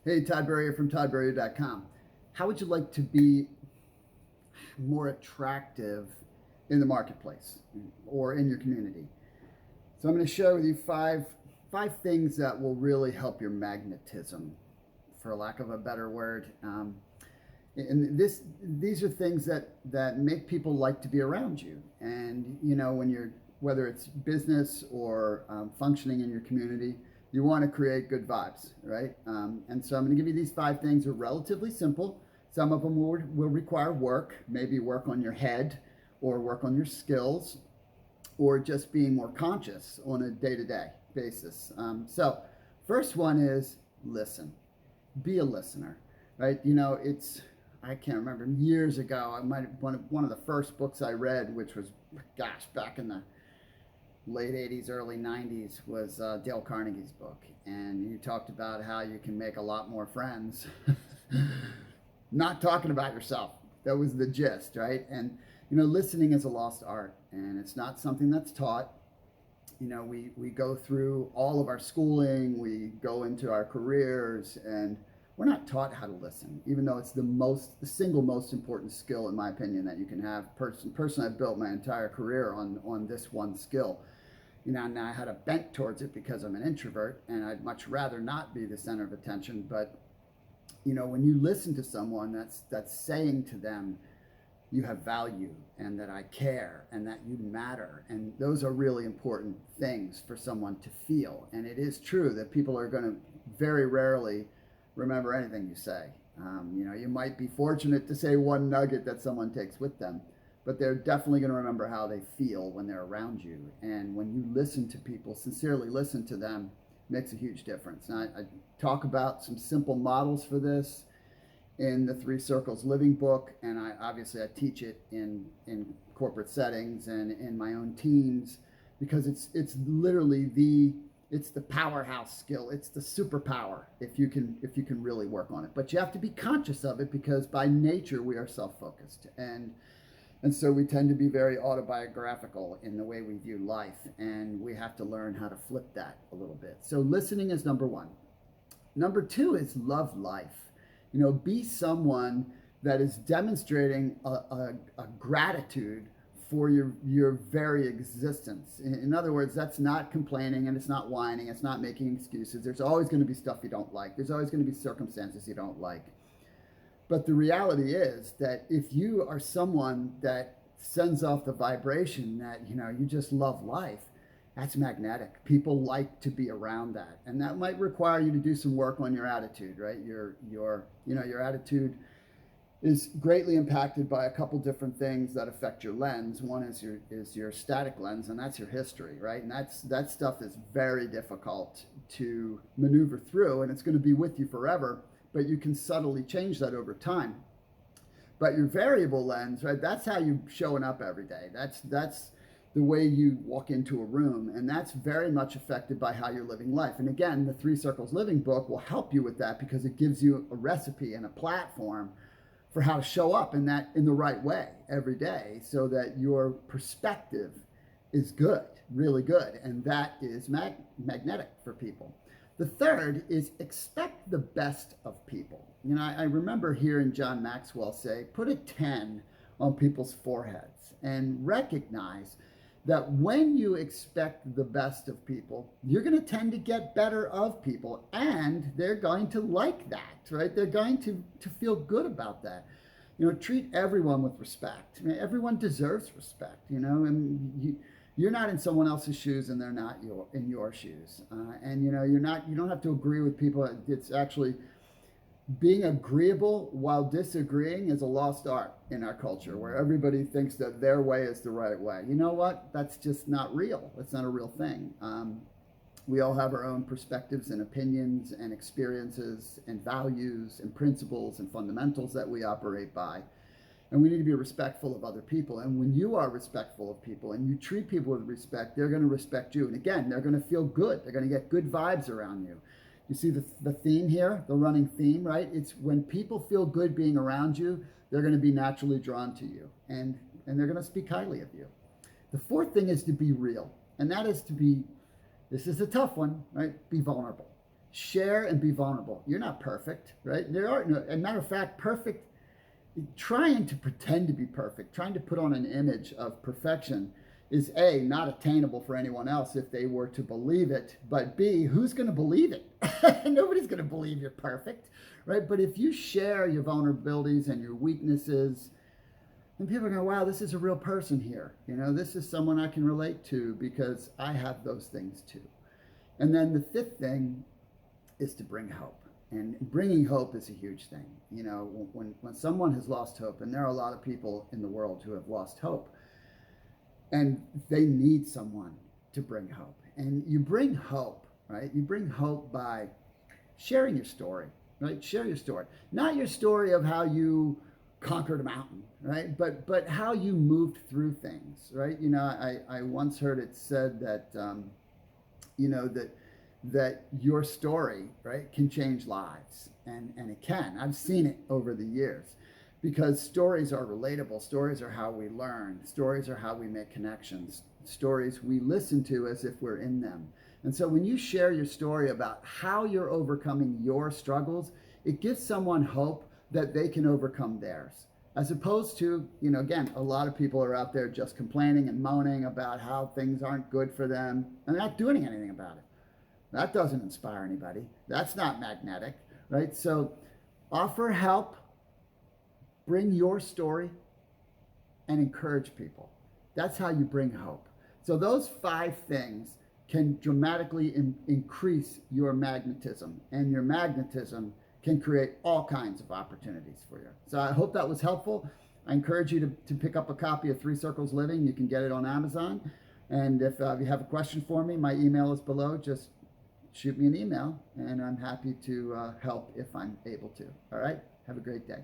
Hey, Tburrier from Tburrier.com. How would you like to be more attractive in the marketplace or in your community? So I'm going to share with you five things that will really help your magnetism, for lack of a better word. And these are things that make people like to be around you. And when you're, whether it's business or functioning in your community, you want to create good vibes, right? And so I'm going to give you these five things. They're relatively simple. Some of them will require work, maybe work on your head or work on your skills, or just being more conscious on a day-to-day basis. So first one is listen. Be a listener, right? I can't remember, years ago, one of the first books I read, which was, back in the late 80s, early 90s, was Dale Carnegie's book. And he talked about how you can make a lot more friends not talking about yourself. That was the gist, right? And, listening is a lost art, and it's not something that's taught. We go through all of our schooling, we go into our careers, and we're not taught how to listen, even though it's the single most important skill, in my opinion, that you can have. Personally, I've built my entire career on this one skill. Now I had a bent towards it because I'm an introvert, and I'd much rather not be the center of attention. But when you listen to someone, that's saying to them, you have value, and that I care, and that you matter. And those are really important things for someone to feel. And it is true that people are going to very rarely remember anything you say. You might be fortunate to say one nugget that someone takes with them, but they're definitely going to remember how they feel when they're around you. And when you listen to people, sincerely listen to them, makes a huge difference. And I talk about some simple models for this in the Three Circles Living book, and I teach it in corporate settings and in my own teams, because it's literally the powerhouse skill. It's the superpower if you can really work on it. But you have to be conscious of it, because by nature we are self-focused, and so we tend to be very autobiographical in the way we view life, and we have to learn how to flip that a little bit. So listening is number one. Number two is love life. Be someone that is demonstrating a gratitude for your very existence. In other words, that's not complaining, and it's not whining, it's not making excuses. There's always going to be stuff you don't like. There's always going to be circumstances you don't like. But the reality is that if you are someone that sends off the vibration that, you just love life, that's magnetic. People like to be around that. And that might require you to do some work on your attitude, right? Your attitude is greatly impacted by a couple different things that affect your lens. One is your static lens, and that's your history, right? And that stuff is very difficult to maneuver through, and it's going to be with you forever, but you can subtly change that over time. But your variable lens, right? That's how you're showing up every day. That's the way you walk into a room, and that's very much affected by how you're living life. And again, the Three Circles Living book will help you with that, because it gives you a recipe and a platform for how to show up in the right way every day, so that your perspective is good, really good, and that is magnetic for people. The third is expect the best of people. I remember hearing John Maxwell say, put a 10 on people's foreheads, and recognize that when you expect the best of people, you're going to tend to get better of people, and they're going to like that, right? They're going to feel good about that. Treat everyone with respect. Everyone deserves respect, and you're not in someone else's shoes, and they're not in your shoes. And you don't have to agree with people. It's actually, being agreeable while disagreeing is a lost art in our culture, where everybody thinks that their way is the right way. You know what? That's just not real. That's not a real thing. We all have our own perspectives and opinions and experiences and values and principles and fundamentals that we operate by. And we need to be respectful of other people. And when you are respectful of people and you treat people with respect, they're going to respect you. And again, they're going to feel good. They're going to get good vibes around you. You see the theme here, the running theme, right? It's when people feel good being around you, they're going to be naturally drawn to you, and they're going to speak highly of you. The fourth thing is to be real, and that is this is a tough one, right? Be vulnerable. Share and be vulnerable. You're not perfect, right? There are no, as a matter of fact, perfect, trying to pretend to be perfect, trying to put on an image of perfection is A, not attainable for anyone else if they were to believe it, but B, who's going to believe it? Nobody's going to believe you're perfect, right? But if you share your vulnerabilities and your weaknesses, then people are going, wow, this is a real person here. You know, this is someone I can relate to because I have those things too. And then the fifth thing is to bring hope. And bringing hope is a huge thing. You know, when someone has lost hope, and there are a lot of people in the world who have lost hope, and they need someone to bring hope. And you bring hope, right? You bring hope by sharing your story, right? Share your story. Not your story of how you conquered a mountain, right? But how you moved through things, right? You know, I once heard it said that, you know, that your story, right, can change lives. And it can. I've seen it over the years. Because stories are relatable. Stories are how we learn. Stories are how we make connections. Stories we listen to as if we're in them. And so when you share your story about how you're overcoming your struggles, it gives someone hope that they can overcome theirs. As opposed to, you know, again, a lot of people are out there just complaining and moaning about how things aren't good for them and not doing anything about it. That doesn't inspire anybody. That's not magnetic, right? So offer help. Bring your story and encourage people. That's how you bring hope. So those 5 things can dramatically increase your magnetism, and your magnetism can create all kinds of opportunities for you. So I hope that was helpful. I encourage you to pick up a copy of 3 Circles Living. You can get it on Amazon. And if you have a question for me, my email is below. Just shoot me an email, and I'm happy to help if I'm able to. All right? Have a great day.